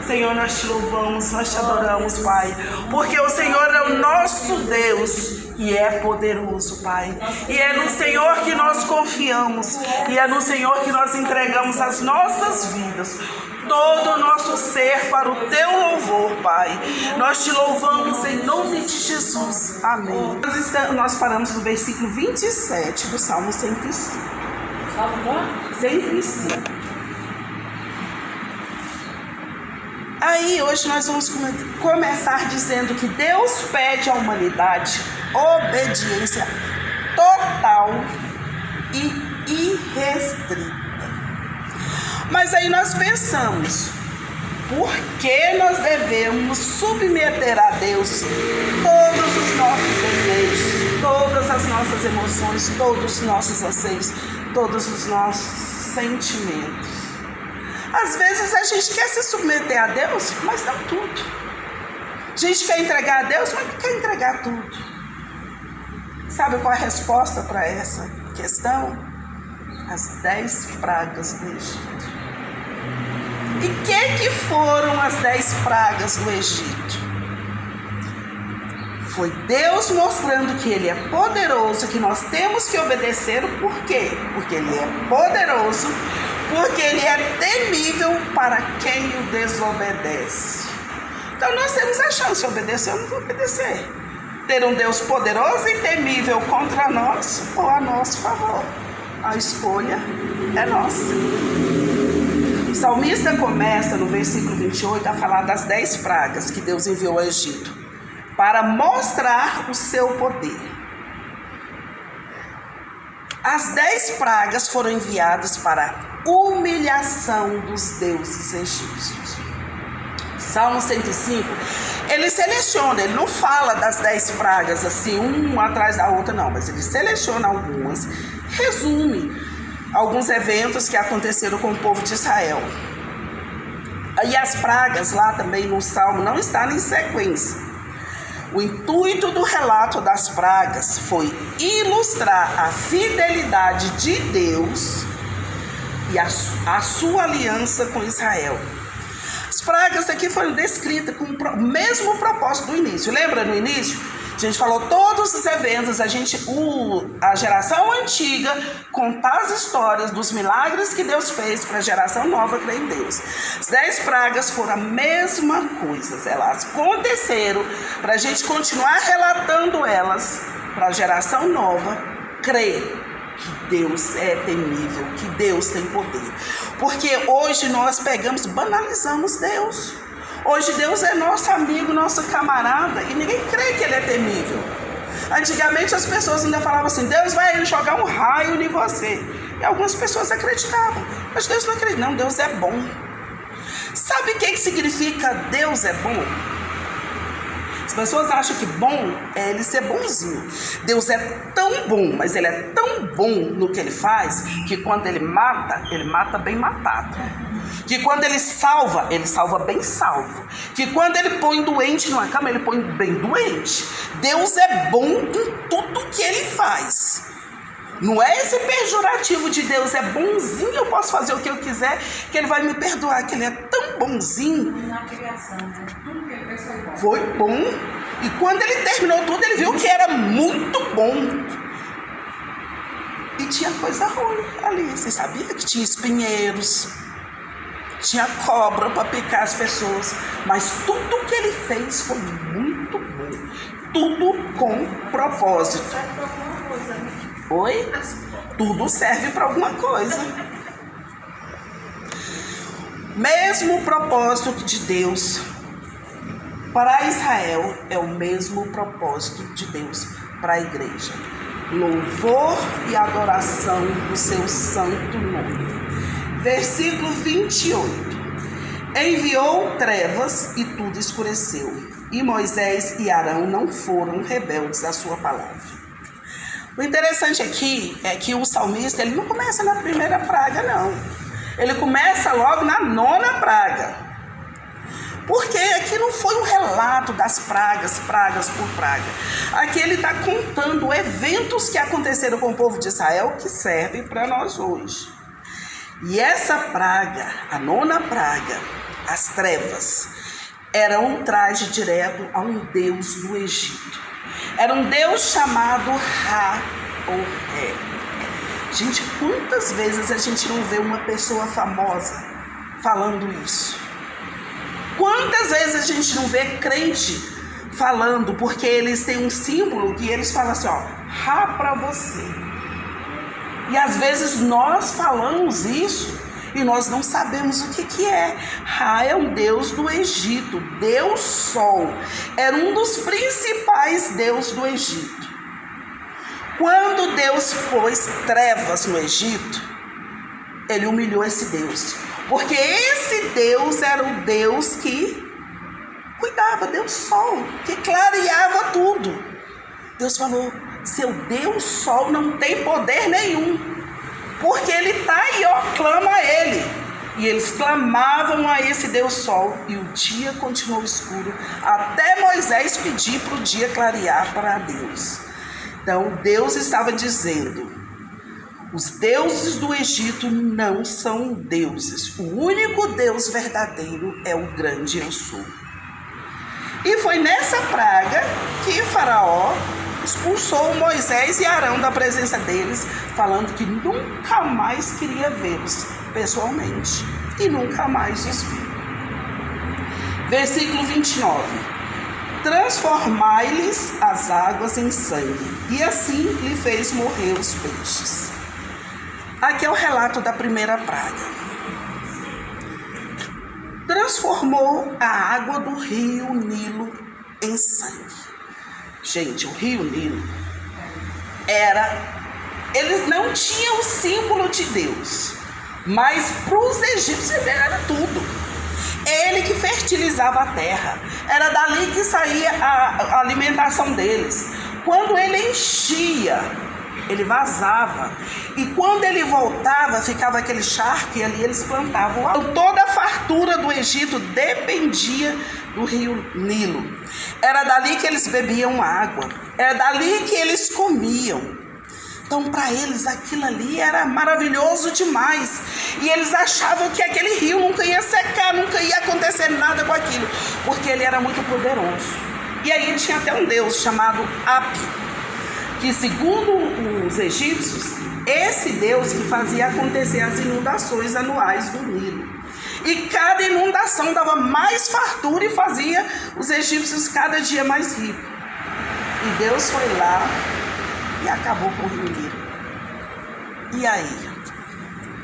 Senhor, nós te louvamos, nós te adoramos, Pai, porque o Senhor é o nosso Deus e é poderoso, Pai. E é no Senhor que nós confiamos, e é no Senhor que nós entregamos as nossas vidas, todo o nosso ser para o teu louvor, Pai. Nós te louvamos em nome de Jesus. Amém. Nós paramos no versículo 27 do Salmo 105. Salmo 105. Aí hoje nós vamos começar dizendo que Deus pede à humanidade obediência total e irrestrita. Mas aí nós pensamos, por que nós devemos submeter a Deus todos os nossos desejos, todas as nossas emoções, todos os nossos anseios, todos os nossos sentimentos? Às vezes a gente quer se submeter a Deus, mas não tudo. A gente quer entregar a Deus, mas não quer entregar tudo. Sabe qual é a resposta para essa questão? As 10 pragas do Egito. E que foram as 10 pragas do Egito? Foi Deus mostrando que Ele é poderoso, que nós temos que obedecer. Por quê? Porque Ele é poderoso, porque Ele é temível para quem o desobedece. Então nós temos a chance de obedecer ou não obedecer. Ter um Deus poderoso e temível contra nós ou a nosso favor. A escolha é nossa. O salmista começa no versículo 28 a falar das 10 pragas que Deus enviou ao Egito, para mostrar o seu poder. As 10 pragas foram enviadas para a humilhação dos deuses egípcios. Salmo 105, ele seleciona, ele não fala das 10 pragas assim, uma atrás da outra, não, mas ele seleciona algumas, resume alguns eventos que aconteceram com o povo de Israel. E as pragas lá também no Salmo não estão em sequência. O intuito do relato das pragas foi ilustrar a fidelidade de Deus e a sua aliança com Israel. As pragas aqui foram descritas com o mesmo propósito do início. Lembra no início? A gente falou todos os eventos, a geração antiga contar as histórias dos milagres que Deus fez para a geração nova crer em Deus. As 10 pragas foram a mesma coisa, elas aconteceram para a gente continuar relatando elas para a geração nova crer que Deus é temível, que Deus tem poder. Porque hoje nós banalizamos Deus. Hoje Deus é nosso amigo, nosso camarada, e ninguém crê que Ele é temível. Antigamente as pessoas ainda falavam assim, Deus vai jogar um raio em você. E algumas pessoas acreditavam, mas Deus não acredita, não, Deus é bom. Sabe o que significa Deus é bom? As pessoas acham que bom é Ele ser bonzinho. Deus é tão bom, mas Ele é tão bom no que Ele faz, que quando Ele mata bem matado. Que quando Ele salva bem salvo. Que quando Ele põe doente numa cama, Ele põe bem doente. Deus é bom em tudo que Ele faz. Não é esse pejorativo de Deus é bonzinho, eu posso fazer o que eu quiser, que Ele vai me perdoar, que Ele é tão bonzinho. Na criação, né? Tudo que Ele fez foi bom. E quando Ele terminou tudo, Ele viu que era muito bom. E tinha coisa ruim ali. Você sabia que tinha espinheiros, tinha cobra para picar as pessoas, mas tudo que Ele fez foi muito bom. Tudo com propósito. Oi? Tudo serve para alguma coisa. Mesmo propósito de Deus para Israel é o mesmo propósito de Deus para a igreja. Louvor e adoração do seu santo nome. Versículo 28. Enviou trevas e tudo escureceu. E Moisés e Arão não foram rebeldes à sua palavra. O interessante aqui é que o salmista ele não começa na primeira praga, não. Ele começa logo na 9ª praga. Porque aqui não foi um relato das pragas por praga. Aqui ele está contando eventos que aconteceram com o povo de Israel que servem para nós hoje. E essa praga, a 9ª praga, as trevas, era um traje direto a um deus do Egito. Era um deus chamado Ra ou Ré. Gente, quantas vezes a gente não vê uma pessoa famosa falando isso? Quantas vezes a gente não vê crente falando, porque eles têm um símbolo que eles falam assim, ó, Ra para você. E às vezes nós falamos isso e nós não sabemos o que é. Ra é um deus do Egito, Deus Sol. Era um dos principais deuses do Egito. Quando Deus pôs trevas no Egito, ele humilhou esse Deus. Porque esse Deus era o Deus que cuidava, Deus Sol, que clareava tudo. Deus falou, seu Deus Sol não tem poder nenhum, porque ele está aí, ó, clama a ele. E eles clamavam a esse Deus Sol, e o dia continuou escuro, até Moisés pedir para o dia clarear para Deus. Então Deus estava dizendo, os deuses do Egito não são deuses, o único Deus verdadeiro é o grande Eu Sou. E foi nessa praga que Faraó expulsou Moisés e Arão da presença deles, falando que nunca mais queria vê-los pessoalmente e nunca mais os viu. Versículo 29. Transformai-lhes as águas em sangue, e assim lhe fez morrer os peixes. Aqui é o relato da primeira praga. Transformou a água do rio Nilo em sangue. Gente, o rio Nilo eles não tinham o símbolo de Deus, mas para os egípcios ele era tudo. Ele que fertilizava a terra, era dali que saía a alimentação deles. Quando ele enchia, ele vazava, e quando ele voltava, ficava aquele charco, e ali eles plantavam. Então, toda a fartura do Egito dependia do rio Nilo. Era dali que eles bebiam água, era dali que eles comiam. Então, para eles, aquilo ali era maravilhoso demais. E eles achavam que aquele rio nunca ia secar, nunca ia acontecer nada com aquilo, porque ele era muito poderoso. E aí tinha até um deus chamado Api, que segundo os egípcios, esse Deus que fazia acontecer as inundações anuais do Nilo. E cada inundação dava mais fartura e fazia os egípcios cada dia mais ricos. E Deus foi lá e acabou com o rio Nilo.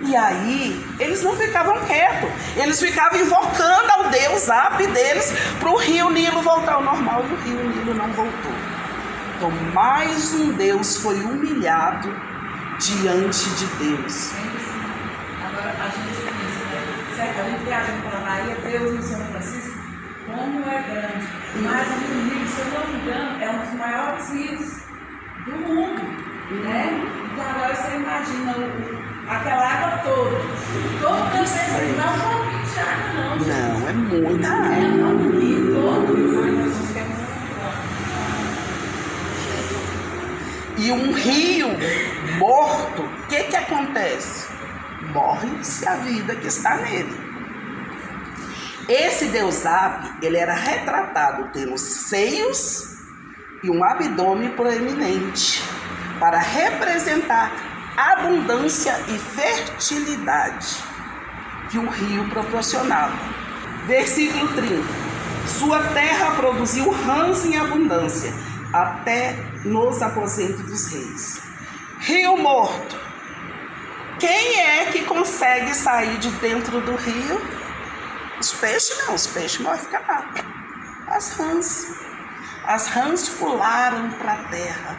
E aí, eles não ficavam quietos. Eles ficavam invocando ao Deus Api deles para o rio Nilo voltar ao normal. E o rio Nilo não voltou. Então, mais um Deus foi humilhado diante de Deus. Agora, a gente pensa, né? A gente viajando para a Bahia, Deus em São Francisco, como é grande. Mas o Rio Nilo, se eu não me engano, é um dos maiores rios do mundo, né? Então, agora você imagina aquela água toda. Toda vez, não é um pouquinho de água, não. Não, é muita água. É um rio todo. E um rio morto, o que acontece? Morre-se a vida que está nele. Esse Deus Api, ele era retratado tendo seios e um abdômen proeminente, para representar abundância e fertilidade que o rio proporcionava. Versículo 30. Sua terra produziu rãs em abundância, até nos aposentos dos reis. Rio morto. Quem é que consegue sair de dentro do rio? Os peixes não, os peixes não vão ficar lá. As rãs. As rãs pularam para a terra.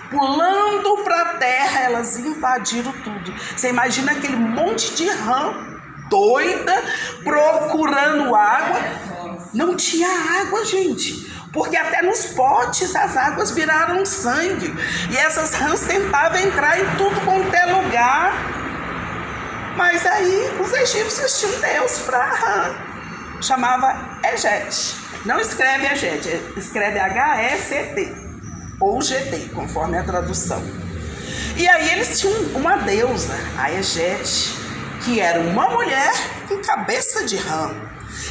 Pulando para a terra, elas invadiram tudo. Você imagina aquele monte de rã doida procurando água. Não tinha água, gente. Porque até nos potes as águas viraram sangue. E essas rãs tentavam entrar em tudo quanto é lugar. Mas aí os egípcios tinham um Deus para a rã. Chamava Egete. Não escreve Egete, escreve H-E-C-T. Ou GT, conforme a tradução. E aí eles tinham uma deusa, a Egete, que era uma mulher com cabeça de rã.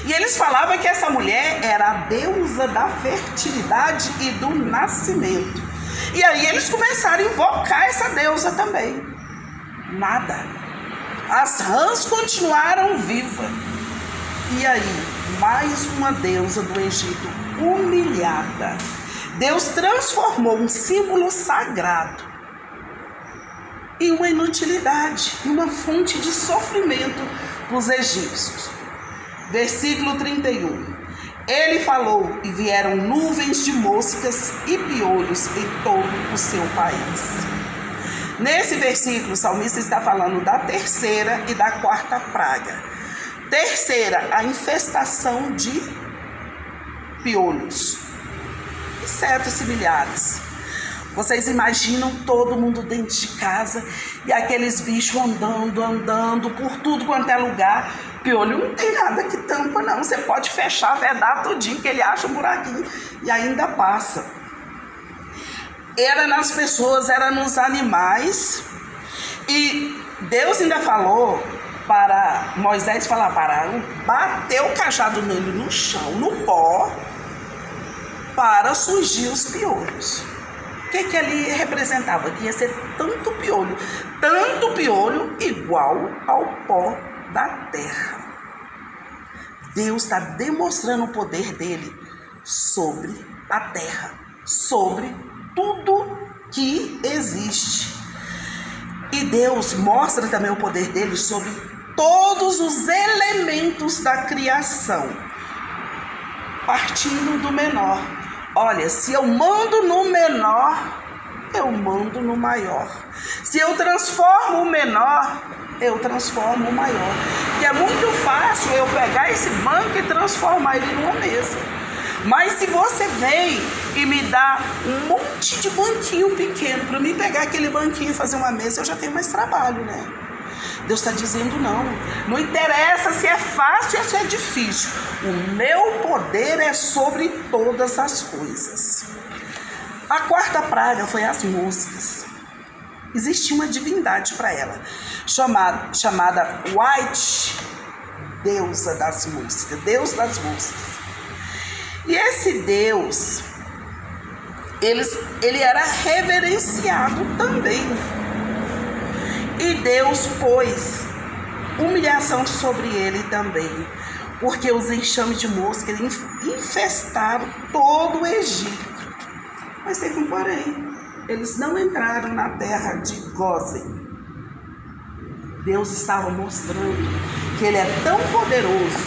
E eles falavam que essa mulher era a deusa da fertilidade e do nascimento. E aí eles começaram a invocar essa deusa também. Nada. As rãs continuaram vivas. E aí, mais uma deusa do Egito humilhada. Deus transformou um símbolo sagrado em uma inutilidade, em uma fonte de sofrimento para os egípcios. Versículo 31. Ele falou e vieram nuvens de moscas e piolhos em todo o seu país. Nesse versículo, o salmista está falando da terceira e da quarta praga. Terceira, a infestação de piolhos, insetos similares. Vocês imaginam todo mundo dentro de casa e aqueles bichos andando por tudo quanto é lugar. Piolho não tem nada que tampa não, você pode fechar, vedar tudinho que ele acha um buraquinho e ainda passa. Era nas pessoas, era nos animais. E Deus ainda falou para Moisés falar para Arão, bater o cajado nele no chão, no pó, para surgir os piolhos. O que ele representava? Que ia ser tanto piolho igual ao pó da terra. Deus está demonstrando o poder dele sobre a terra, sobre tudo que existe. E Deus mostra também o poder dele sobre todos os elementos da criação, partindo do menor. Olha, se eu mando no menor, eu mando no maior. Se eu transformo o menor, eu transformo o maior. Que é muito fácil eu pegar esse banco e transformar ele numa mesa. Mas se você vem e me dá um monte de banquinho pequeno, para mim pegar aquele banquinho e fazer uma mesa, eu já tenho mais trabalho, né? Deus está dizendo não interessa se é fácil ou se é difícil, o meu poder é sobre todas as coisas. A quarta praga foi as moscas. Existia uma divindade para ela, chamada White, deusa das moscas, Deus das moscas. E esse Deus, ele era reverenciado também. E Deus pôs humilhação sobre ele também, porque os enxames de mosca infestaram todo o Egito. Mas teve um porém, eles não entraram na terra de Gósen. Deus estava mostrando que ele é tão poderoso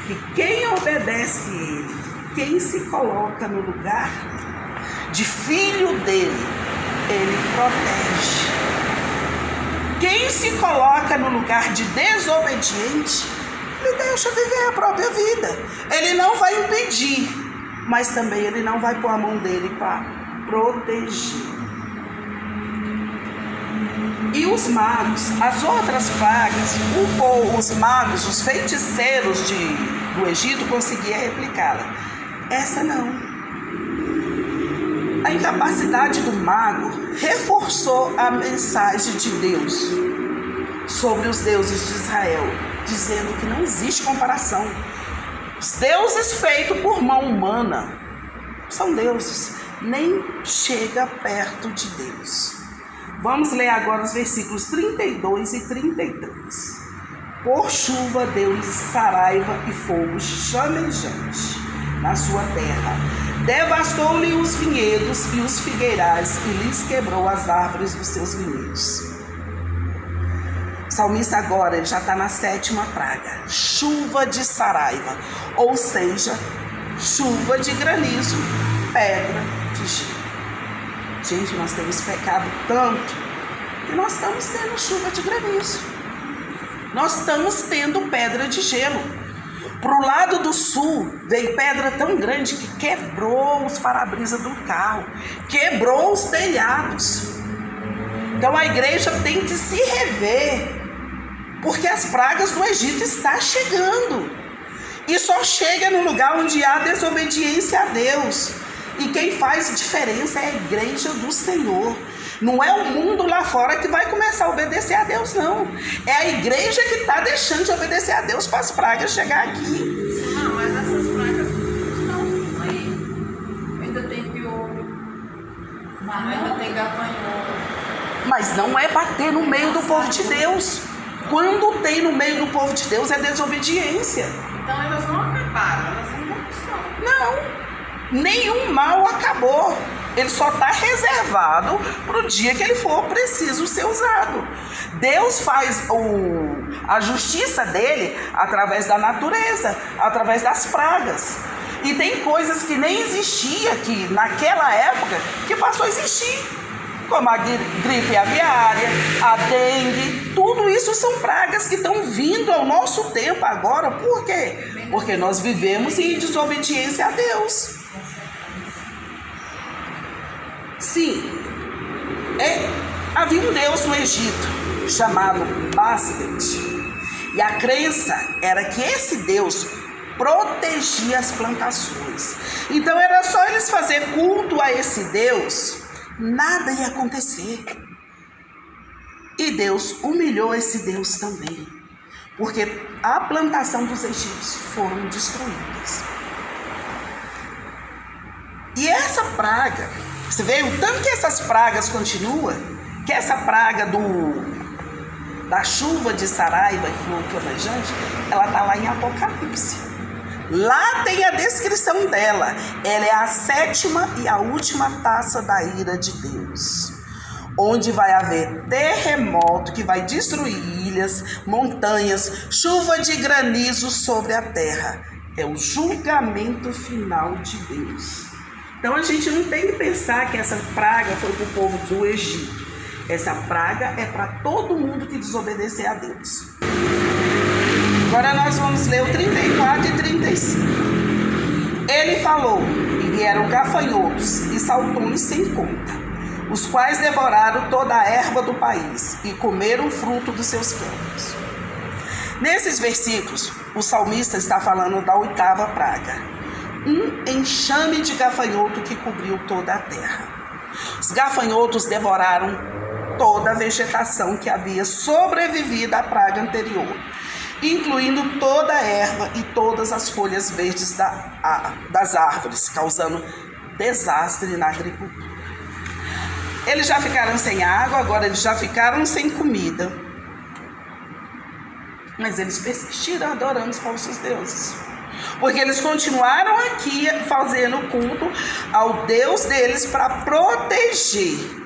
que quem obedece a ele, quem se coloca no lugar de filho dele, ele protege. Quem se coloca no lugar de desobediente, ele deixa viver a própria vida. Ele não vai impedir, mas também ele não vai pôr a mão dele para proteger. E os magos, as outras pragas, os magos, os feiticeiros do Egito conseguiam replicá-la. Essa não. A incapacidade do mago reforçou a mensagem de Deus sobre os deuses de Israel, dizendo que não existe comparação. Os deuses feitos por mão humana são deuses, nem chega perto de Deus. Vamos ler agora os versículos 32 e 33. Por chuva deu-lhes saraiva e fogo chamejante na sua terra. Devastou-lhe os vinhedos e os figueirais e lhes quebrou as árvores dos seus vinhedos. O salmista agora ele já está na sétima praga, chuva de saraiva, ou seja, chuva de granizo, pedra de gelo. Gente, nós temos pecado tanto que nós estamos tendo chuva de granizo. Nós estamos tendo pedra de gelo. Para o lado do sul, veio pedra tão grande que quebrou os para-brisas do carro, quebrou os telhados. Então a igreja tem que se rever, porque as pragas do Egito estão chegando. E só chega no lugar onde há desobediência a Deus. E quem faz diferença é a igreja do Senhor. Não é o mundo lá fora que vai começar a obedecer a Deus, não. É a igreja que está deixando de obedecer a Deus para as pragas chegar aqui. Mas não é bater no meio do povo de Deus. Quando tem no meio do povo de Deus é desobediência. Então elas não acabaram, elas ainda estão. Não, nenhum mal acabou. Ele só está reservado para o dia que ele for preciso ser usado. Deus faz a justiça dele através da natureza, através das pragas. E tem coisas que nem existia aqui naquela época que passou a existir. Como a gripe aviária, a dengue, tudo isso são pragas que estão vindo ao nosso tempo agora. Por quê? Porque nós vivemos em desobediência a Deus. Sim, havia um Deus no Egito chamado Bastet. E a crença era que esse Deus protegia as plantações. Então era só eles fazer culto a esse Deus, nada ia acontecer. E Deus humilhou esse Deus também, porque a plantação dos egípcios foram destruídas. E essa praga, você vê o tanto que essas pragas continuam, que essa praga da chuva de Saraiva e flor flamejante, ela está lá em Apocalipse. Lá tem a descrição dela. Ela é a 7ª e a última taça da ira de Deus, onde vai haver terremoto que vai destruir ilhas, montanhas, chuva de granizo sobre a terra. É o julgamento final de Deus. Então a gente não tem que pensar que essa praga foi para o povo do Egito. Essa praga é para todo mundo que desobedecer a Deus. Agora nós vamos ler o 34 e 35. Ele falou, e vieram gafanhotos e saltões sem conta, os quais devoraram toda a erva do país e comeram o fruto dos seus campos. Nesses versículos, o salmista está falando da 8ª praga, um enxame de gafanhoto que cobriu toda a terra. Os gafanhotos devoraram toda a vegetação que havia sobrevivido à praga anterior, incluindo toda a erva e todas as folhas verdes das árvores, causando desastre na agricultura. Eles já ficaram sem água, agora eles já ficaram sem comida. Mas eles persistiram adorando os falsos deuses, porque eles continuaram aqui fazendo culto ao Deus deles para proteger,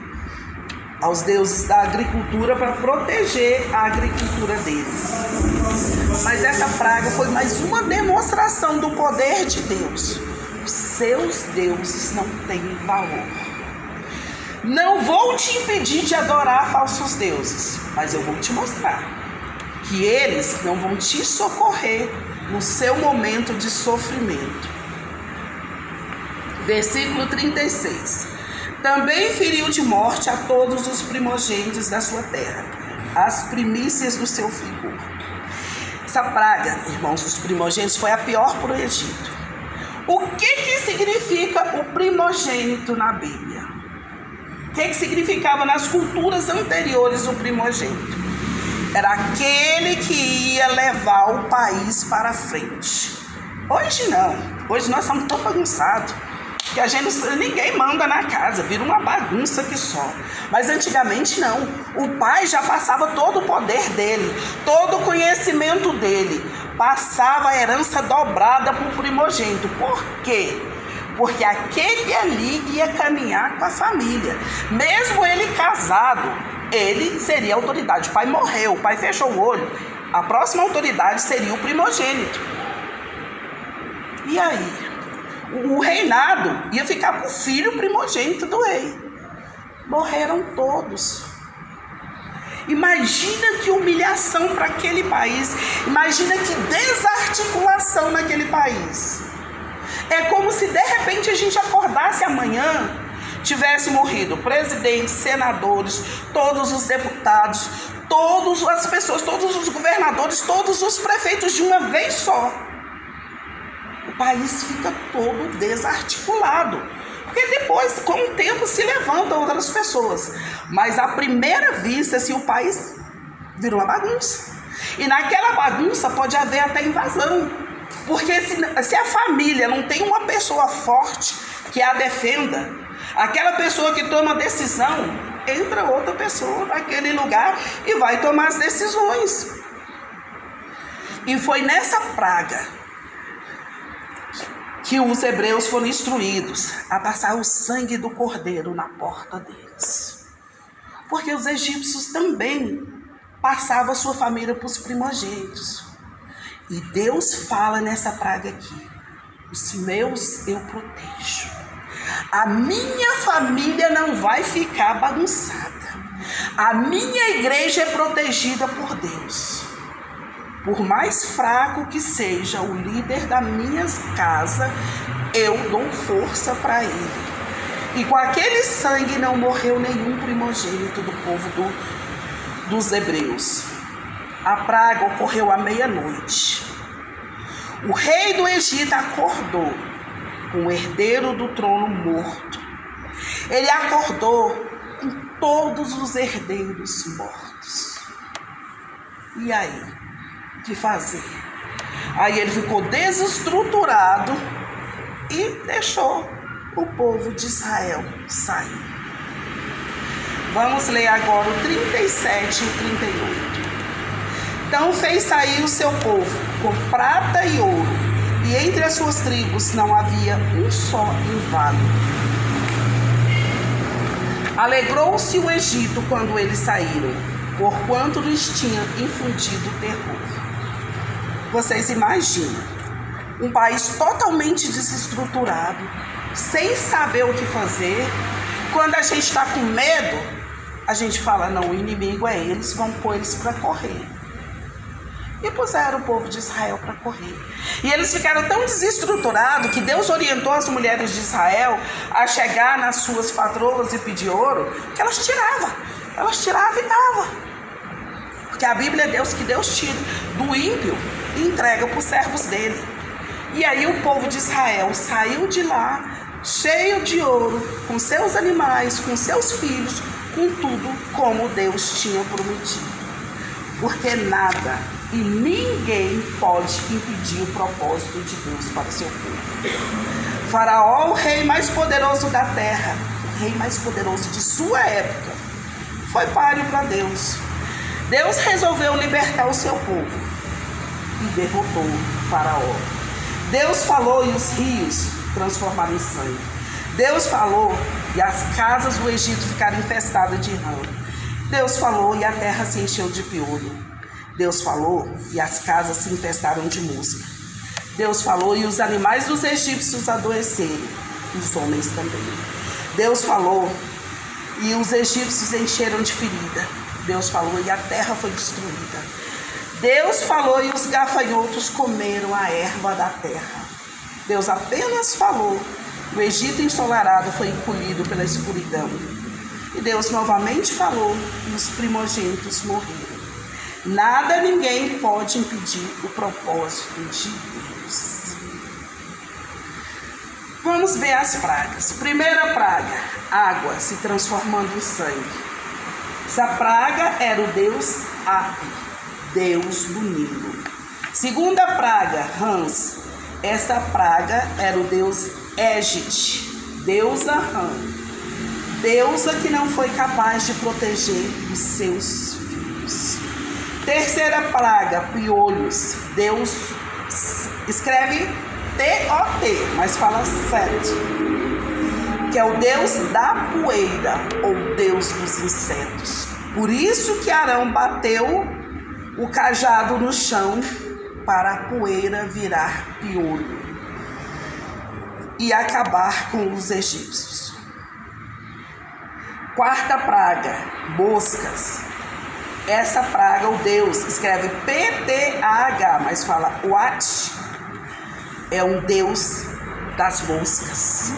aos deuses da agricultura, para proteger a agricultura deles. Mas essa praga foi mais uma demonstração do poder de Deus. Os seus deuses não têm valor. Não vou te impedir de adorar falsos deuses, mas eu vou te mostrar que eles não vão te socorrer no seu momento de sofrimento. Versículo 36. Também feriu de morte a todos os primogênitos da sua terra, as primícias do seu vigor. Essa praga, irmãos, dos primogênitos foi a pior para o Egito. O que significa o primogênito na Bíblia? O que significava nas culturas anteriores o primogênito? Era aquele que ia levar o país para frente. Hoje não. Hoje nós estamos tão bagunçados que ninguém manda na casa, vira uma bagunça que só. Mas antigamente não. O pai já passava todo o poder dele, todo o conhecimento dele. Passava a herança dobrada para o primogênito. Por quê? Porque aquele ali ia caminhar com a família. Mesmo ele casado, ele seria a autoridade. O pai morreu, o pai fechou o olho. A próxima autoridade seria o primogênito. E aí? O reinado ia ficar para o filho primogênito do rei. Morreram todos. Imagina que humilhação para aquele país. Imagina que desarticulação naquele país. É como se de repente a gente acordasse amanhã, tivesse morrido presidentes, senadores, todos os deputados, todas as pessoas, todos os governadores, todos os prefeitos de uma vez só. O país fica todo desarticulado, porque depois, com o tempo, se levantam outras pessoas. Mas à primeira vista, assim, o país virou uma bagunça. E naquela bagunça pode haver até invasão, porque se a família não tem uma pessoa forte que a defenda, aquela pessoa que toma decisão, entra outra pessoa naquele lugar e vai tomar as decisões. E foi nessa praga que os hebreus foram instruídos a passar o sangue do cordeiro na porta deles. Porque os egípcios também passavam a sua família para os primogênitos. E Deus fala nessa praga aqui: os meus eu protejo. A minha família não vai ficar bagunçada. A minha igreja é protegida por Deus. Por mais fraco que seja o líder da minha casa, eu dou força para ele. E com aquele sangue não morreu nenhum primogênito do povo dos hebreus. A praga ocorreu à meia-noite. O rei do Egito acordou com o herdeiro do trono morto. Ele acordou com todos os herdeiros mortos. E aí? O que fazer? Aí ele ficou desestruturado e deixou o povo de Israel sair. Vamos ler agora o 37 e o 38. Então fez sair o seu povo com prata e ouro, e entre as suas tribos não havia um só inválido. Alegrou-se o Egito quando eles saíram, porquanto lhes tinha infundido terror. Vocês imaginam um país totalmente desestruturado, sem saber o que fazer. Quando a gente está com medo, a gente fala: não, o inimigo é eles, vamos pôr eles para correr. E puseram o povo de Israel para correr. E eles ficaram tão desestruturados que Deus orientou as mulheres de Israel a chegar nas suas patroas e pedir ouro, que elas tiravam. Elas tiravam e davam. Porque a Bíblia é Deus que Deus tira do ímpio e entrega para os servos dele. E aí o povo de Israel saiu de lá cheio de ouro, com seus animais, com seus filhos, com tudo como Deus tinha prometido. Porque nada e ninguém pode impedir o propósito de Deus para o seu povo. Faraó, o rei mais poderoso da terra, o rei mais poderoso de sua época, foi páreo para Deus. Deus resolveu libertar o seu povo e derrotou Faraó. Deus falou e os rios transformaram em sangue. Deus falou e as casas do Egito ficaram infestadas de rã. Deus falou e a terra se encheu de piolho. Deus falou e as casas se infestaram de mosca. Deus falou e os animais dos egípcios adoeceram, os homens também. Deus falou e os egípcios encheram de ferida. Deus falou e a terra foi destruída. Deus falou e os gafanhotos comeram a erva da terra. Deus apenas falou, o Egito ensolarado foi encolhido pela escuridão. E Deus novamente falou e os primogênitos morreram. Nada, ninguém pode impedir o propósito de Deus. Vamos ver as pragas. Primeira praga, água se transformando em sangue. Essa praga era o deus Api, deus do Nilo. Segunda praga, rãs. Essa praga era o deus Égide, deusa rã. Deusa que não foi capaz de proteger os seus filhos. Terceira praga, piolhos. Deus escreve T-O-T, mas fala sete, que é o deus da poeira, ou deus dos insetos. Por isso que Arão bateu o cajado no chão para a poeira virar piolho e acabar com os egípcios. Quarta praga, moscas. Essa praga, o Deus, escreve P-T-A-H, mas fala Wat, é um Deus das moscas.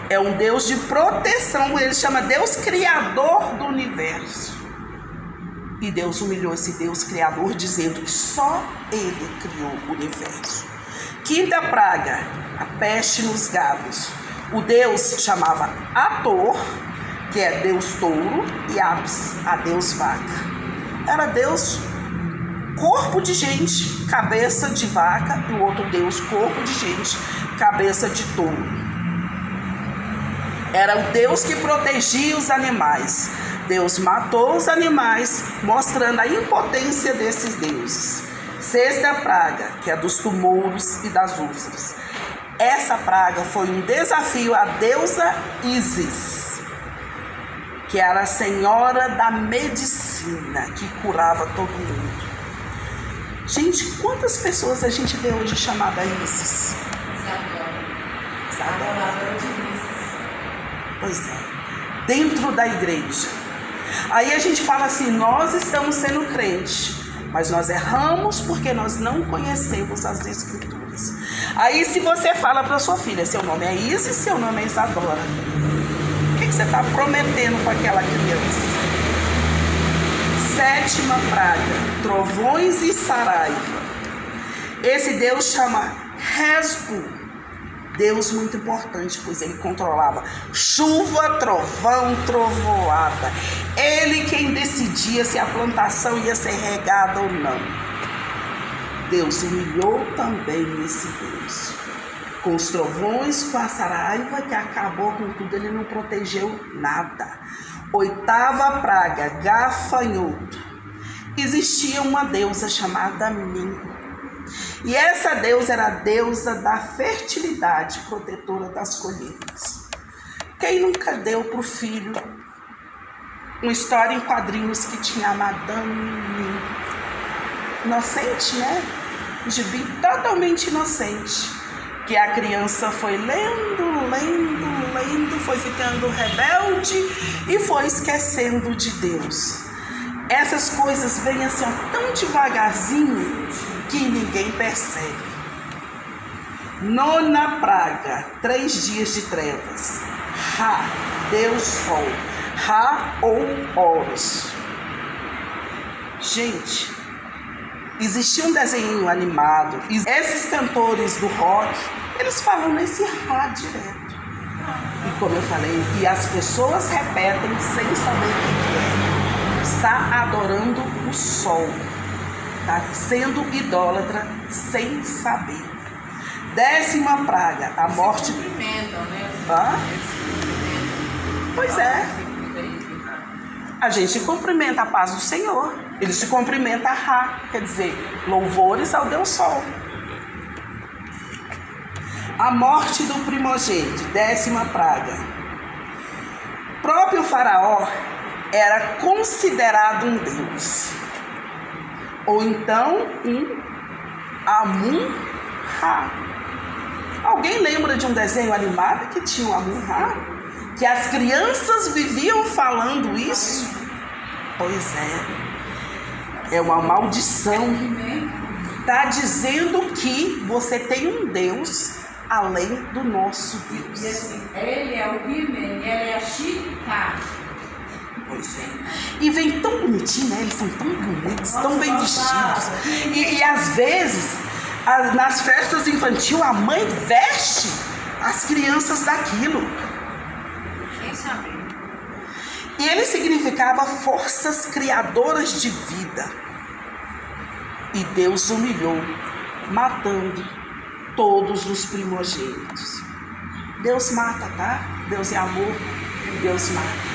É um Deus de proteção, ele chama Deus Criador do Universo. E Deus humilhou esse Deus Criador, dizendo que só Ele criou o universo. Quinta praga, a peste nos gados. O Deus chamava Ator, que é Deus touro, e Apis, a Deus vaca. Era Deus corpo de gente, cabeça de vaca, e o outro Deus corpo de gente, cabeça de touro. Era o Deus que protegia os animais. Deus matou os animais, mostrando a impotência desses deuses. Sexta praga, que é dos tumores e das úlceras. Essa praga foi um desafio à deusa Ísis, que era a senhora da medicina, que curava todo mundo. Gente, quantas pessoas a gente vê hoje chamada Ísis? Pois é, dentro da igreja. Aí a gente fala assim, nós estamos sendo crentes, mas nós erramos porque nós não conhecemos as escrituras. Aí se você fala para sua filha, seu nome é Isis, seu nome é Isadora, o que você está prometendo para aquela criança? Sétima praga, trovões e saraiva. Esse Deus chama Resbu, Deus muito importante, pois ele controlava chuva, trovão, trovoada. Ele quem decidia se a plantação ia ser regada ou não. Deus humilhou também esse Deus. Com os trovões, com a saraiva que acabou com tudo, ele não protegeu nada. Oitava praga, gafanhoto. Existia uma deusa chamada Min. E essa deusa era a deusa da fertilidade, protetora das colheitas. Quem nunca deu para o filho uma história em quadrinhos que tinha a Madame Min? Inocente, né? Um gibi totalmente inocente. Que a criança foi lendo, foi ficando rebelde e foi esquecendo de Deus. Essas coisas vêm assim tão devagarzinho que ninguém percebe. Nona praga, 3 dias de trevas. Ra, Deus Sol. Ra ou Horus. Gente, existia um desenho animado. Esses cantores do rock, eles falam nesse Ra direto. E como eu falei, e as pessoas repetem sem saber o que é. Está adorando o sol. Está sendo idólatra sem saber. 10ª praga, a morte. Cumprimentam, né? Pois é. A gente cumprimenta a paz do Senhor. Ele se cumprimenta a Ra, quer dizer, louvores ao Deus Sol. A morte do primogênito, 10ª praga. Próprio Faraó era considerado um deus. Ou então um Amun-Ra. Alguém lembra de um desenho animado que tinha um Amun-Ra? Que as crianças viviam falando isso? Pois é. É uma maldição. Está dizendo que você tem um Deus além do nosso Deus. E assim, ele é o He-Man, ele é a She-Ra. Pois é. E vem tão bonitinho, né? Eles são tão bonitos, tão bem vestidos. E às vezes, nas festas infantis, a mãe veste as crianças daquilo. Quem sabe? E ele significava forças criadoras de vida. E Deus humilhou, matando todos os primogênitos. Deus mata, tá? Deus é amor, Deus mata.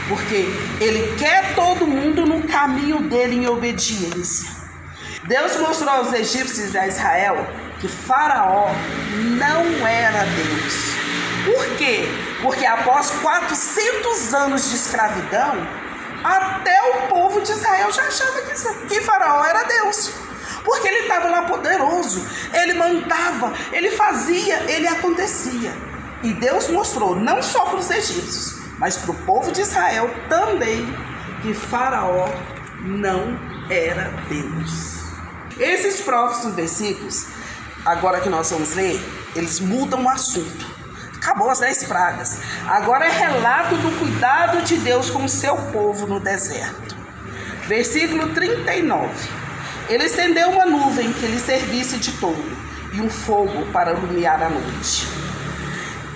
Porque Ele quer todo mundo no caminho dele em obediência. Deus mostrou aos egípcios e a Israel que Faraó não era Deus. Por quê? Porque após 400 anos de escravidão, até o povo de Israel já achava que Faraó era Deus. Porque ele estava lá poderoso, ele mandava, ele fazia, ele acontecia. E Deus mostrou, não só para os egípcios, mas para o povo de Israel também, que Faraó não era Deus. Esses próximos versículos, agora que nós vamos ler, eles mudam o assunto. Acabou as 10 pragas. Agora é relato do cuidado de Deus com o seu povo no deserto. Versículo 39. Ele estendeu uma nuvem que lhe servisse de toldo e um fogo para iluminar a noite.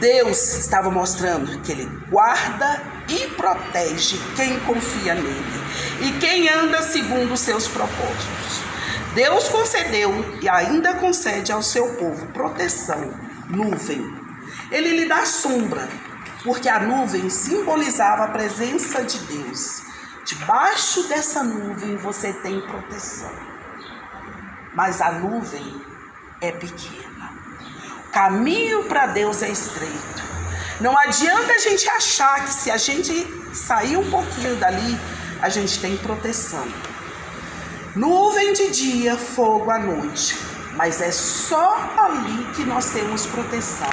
Deus estava mostrando que Ele guarda e protege quem confia nele e quem anda segundo os seus propósitos. Deus concedeu e ainda concede ao seu povo proteção, nuvem. Ele lhe dá sombra porque a nuvem simbolizava a presença de Deus. Debaixo dessa nuvem você tem proteção, mas a nuvem é pequena. O caminho para Deus é estreito. Não adianta a gente achar que se a gente sair um pouquinho dali, a gente tem proteção. Nuvem de dia, fogo à noite, mas é só ali que nós temos proteção.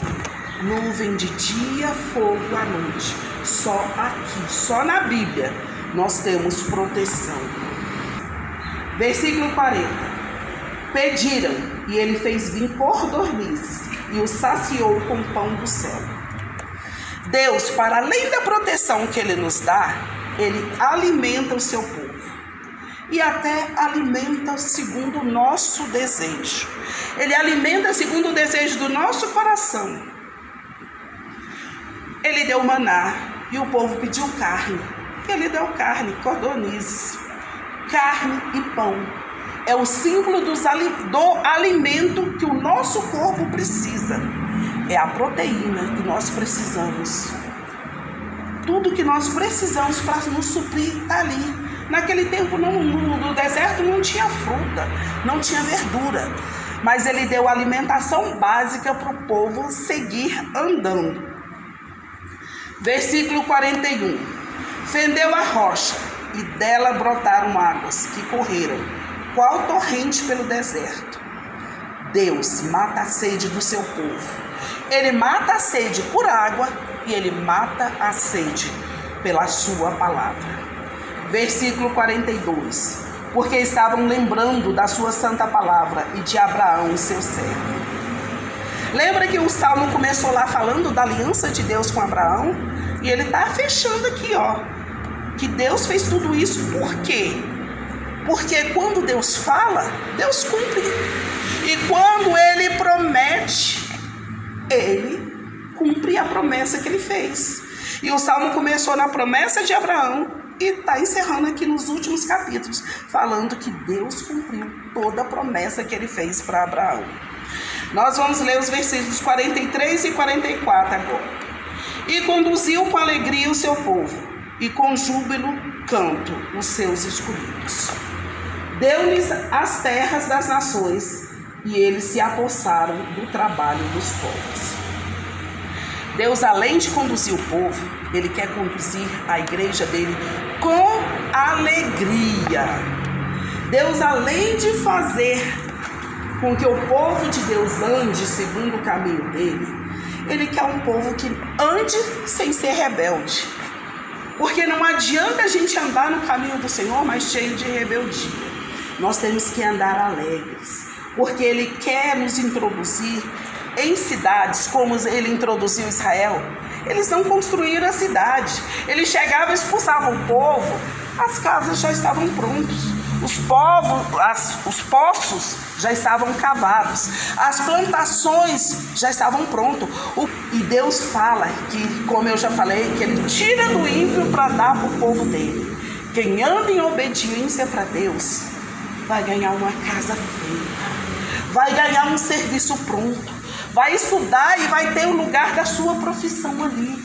Nuvem de dia, fogo à noite. Só aqui, só na Bíblia, nós temos proteção. Versículo 40. Pediram, e ele fez vir codornizes, e os saciou com pão do céu. Deus, para além da proteção que ele nos dá, ele alimenta o seu povo. E até alimenta segundo o nosso desejo. Ele alimenta segundo o desejo do nosso coração. Ele deu maná e o povo pediu carne. Ele deu carne, codornizes, carne e pão. É o símbolo do alimento que o nosso corpo precisa. É a proteína que nós precisamos. Tudo que nós precisamos para nos suprir está ali. Naquele tempo no deserto não tinha fruta, não tinha verdura. Mas ele deu alimentação básica para o povo seguir andando. Versículo 41. Fendeu a rocha e dela brotaram águas que correram, qual torrente pelo deserto. Deus mata a sede do seu povo. Ele mata a sede por água e ele mata a sede pela sua palavra. Versículo 42. Porque estavam lembrando da sua santa palavra e de Abraão, seu servo. Lembra que o Salmo começou lá falando da aliança de Deus com Abraão? E ele está fechando aqui, ó. Que Deus fez tudo isso por quê? Porque quando Deus fala, Deus cumpre. E quando ele promete, ele cumpre a promessa que ele fez. E o Salmo começou na promessa de Abraão e está encerrando aqui nos últimos capítulos, falando que Deus cumpriu toda a promessa que ele fez para Abraão. Nós vamos ler os versículos 43 e 44 agora. E conduziu com alegria o seu povo, e com júbilo canto os seus escolhidos. Deu-lhes as terras das nações, e eles se apossaram do trabalho dos povos. Deus, além de conduzir o povo, ele quer conduzir a igreja dele com alegria. Deus, além de fazer com que o povo de Deus ande segundo o caminho dele, ele quer um povo que ande sem ser rebelde. Porque não adianta a gente andar no caminho do Senhor, mas cheio de rebeldia. Nós temos que andar alegres, porque ele quer nos introduzir em cidades como ele introduziu Israel. Eles não construíram a cidade. Eles chegavam e expulsavam o povo. As casas já estavam prontas. Os poços já estavam cavados. As plantações já estavam prontas. E Deus fala que, como eu já falei, que ele tira do ímpio para dar para o povo dele. Quem anda em obediência para Deus vai ganhar uma casa feita, vai ganhar um serviço pronto, vai estudar e vai ter o lugar da sua profissão ali,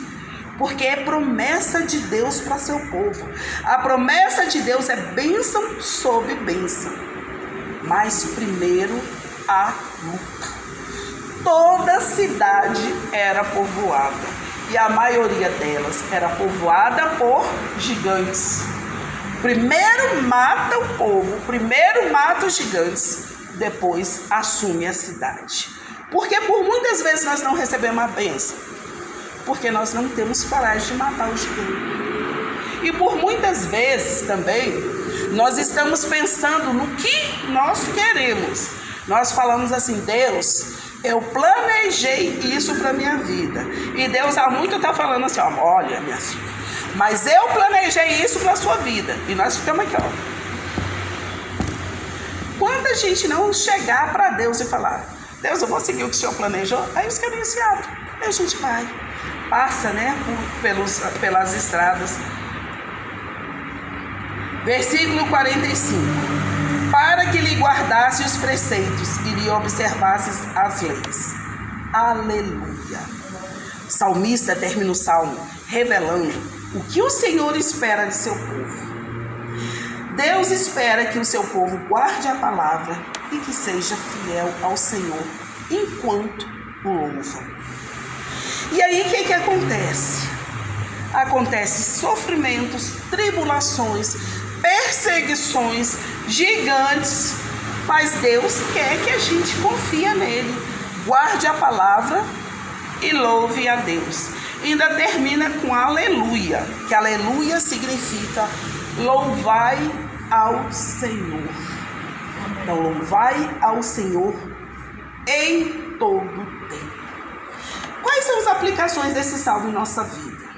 porque é promessa de Deus para seu povo. A promessa de Deus é bênção sobre bênção, mas primeiro a luta. Toda cidade era povoada e a maioria delas era povoada por gigantes. Primeiro mata o povo, primeiro mata os gigantes, depois assume a cidade. Porque por muitas vezes nós não recebemos a bênção, porque nós não temos coragem de matar o gigante. E por muitas vezes também nós estamos pensando no que nós queremos. Nós falamos assim: Deus, eu planejei isso para minha vida. E Deus há muito está falando assim: ó, olha, minha filha, mas eu planejei isso para a sua vida. E nós ficamos aqui, ó. Quando a gente não chegar para Deus e falar: Deus, eu vou seguir o que o Senhor planejou, aí os caminhos se abrem. Aí a gente vai, passa, né, pelas estradas. Versículo 45. Para que lhe guardasse os preceitos e lhe observasse as leis. Aleluia. O salmista termina o salmo revelando o que o Senhor espera de seu povo. Deus espera que o seu povo guarde a palavra e que seja fiel ao Senhor enquanto o louva. E aí o que acontece? Acontecem sofrimentos, tribulações, perseguições gigantes, mas Deus quer que a gente confie nele, guarde a palavra e louve a Deus. Ainda termina com aleluia, que aleluia significa louvai ao Senhor. Então, louvai ao Senhor em todo tempo. Quais são as aplicações desse salmo em nossa vida?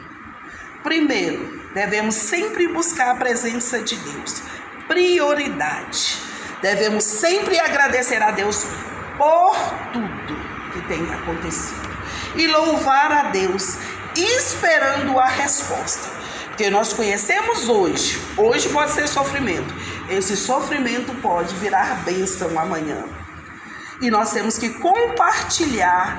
Primeiro, devemos sempre buscar a presença de Deus. Prioridade. Devemos sempre agradecer a Deus por tudo que tem acontecido. E louvar a Deus, esperando a resposta. Porque nós conhecemos hoje pode ser sofrimento. Esse sofrimento pode virar bênção amanhã. E nós temos que compartilhar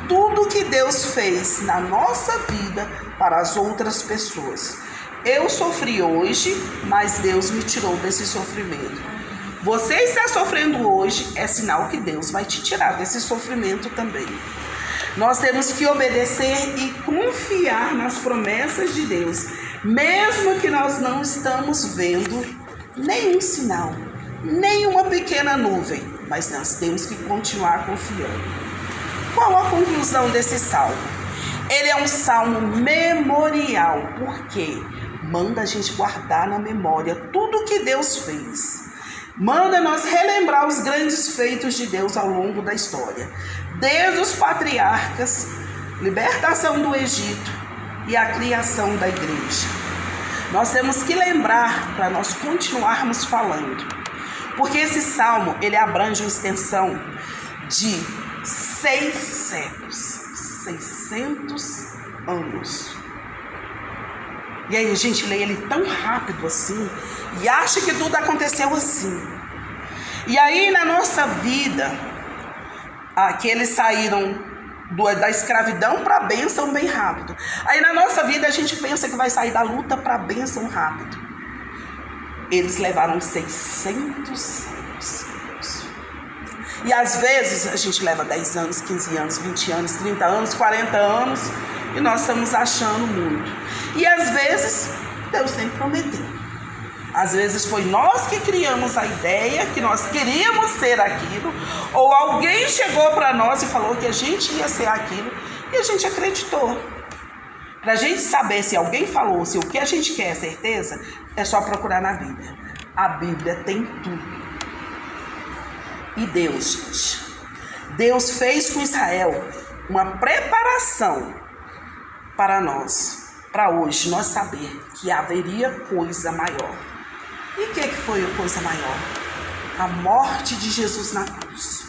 tudo que Deus fez na nossa vida para as outras pessoas. Eu sofri hoje, mas Deus me tirou desse sofrimento. Você está sofrendo hoje, é sinal que Deus vai te tirar desse sofrimento também. Nós temos que obedecer e confiar nas promessas de Deus, mesmo que nós não estamos vendo nenhum sinal, nenhuma pequena nuvem, mas nós temos que continuar confiando. Qual a conclusão desse salmo? Ele é um salmo memorial, porque manda a gente guardar na memória tudo que Deus fez. Manda nós relembrar os grandes feitos de Deus ao longo da história. Desde os patriarcas, libertação do Egito e a criação da igreja. Nós temos que lembrar para nós continuarmos falando. Porque esse salmo, ele abrange uma extensão de 6 séculos, 600 anos. E aí a gente lê ele tão rápido assim e acha que tudo aconteceu assim. E aí na nossa vida, que eles saíram da escravidão para a bênção bem rápido. Aí na nossa vida a gente pensa que vai sair da luta para a bênção rápido. Eles levaram 600 anos. E às vezes a gente leva 10 anos, 15 anos, 20 anos, 30 anos, 40 anos e nós estamos achando muito. E às vezes Deus nem prometeu. Às vezes foi nós que criamos a ideia que nós queríamos ser aquilo, ou alguém chegou para nós e falou que a gente ia ser aquilo e a gente acreditou. Para a gente saber se alguém falou, se o que a gente quer é certeza, é só procurar na Bíblia. A Bíblia tem tudo. E Deus, gente, Deus fez com Israel uma preparação para nós, para hoje, nós saber que haveria coisa maior. E o que foi a coisa maior? A morte de Jesus na cruz.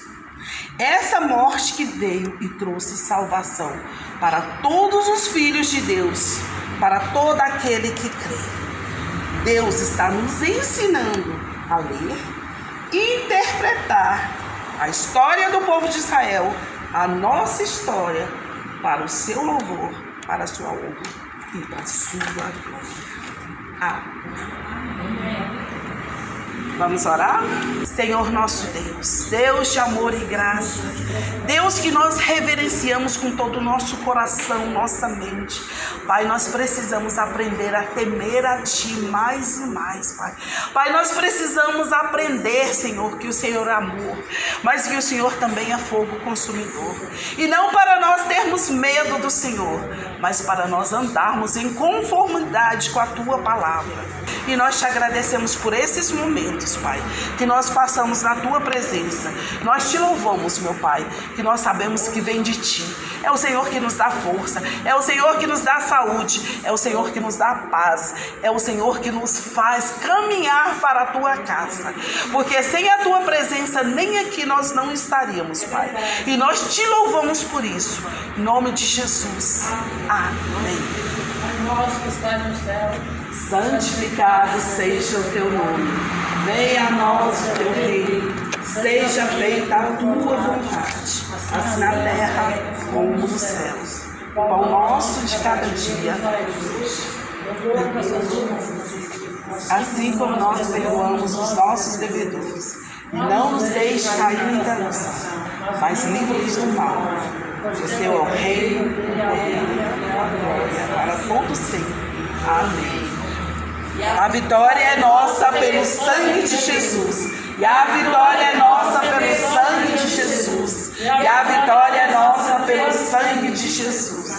Essa morte que veio e trouxe salvação para todos os filhos de Deus, para todo aquele que crê. Deus está nos ensinando a ler e interpretar a história do povo de Israel, a nossa história, para o seu louvor, para a sua honra e para a sua glória. Amém. Vamos orar? Senhor nosso Deus, Deus de amor e graça, Deus que nós reverenciamos com todo o nosso coração, nossa mente. Pai, nós precisamos aprender a temer a Ti mais e mais, Pai. Pai, nós precisamos aprender, Senhor, que o Senhor é amor, mas que o Senhor também é fogo consumidor. E não para nós termos medo do Senhor, mas para nós andarmos em conformidade com a Tua palavra. E nós Te agradecemos por esses momentos, Pai, que nós passamos na Tua presença. Nós Te louvamos, meu Pai, que nós sabemos que vem de Ti. É o Senhor que nos dá força, é o Senhor que nos dá saúde, é o Senhor que nos dá paz, é o Senhor que nos faz caminhar para a Tua casa. Porque sem a Tua presença, nem aqui nós não estaríamos, Pai. E nós Te louvamos por isso. Em nome de Jesus. Amém. Nosso que está no céu, santificado seja o Teu nome. Venha a nós o Teu reino. Seja feita a Tua vontade, assim na terra como nos céus. pão nosso de cada dia, assim como nós perdoamos os nossos devedores. E não nos deixe cair em tentação, mas livra-nos do mal. O Seu é o reino, o poder e a glória para todo sempre. Amém. A vitória é nossa pelo sangue de Jesus. E a vitória é nossa pelo sangue de Jesus. E a vitória é nossa pelo sangue de Jesus.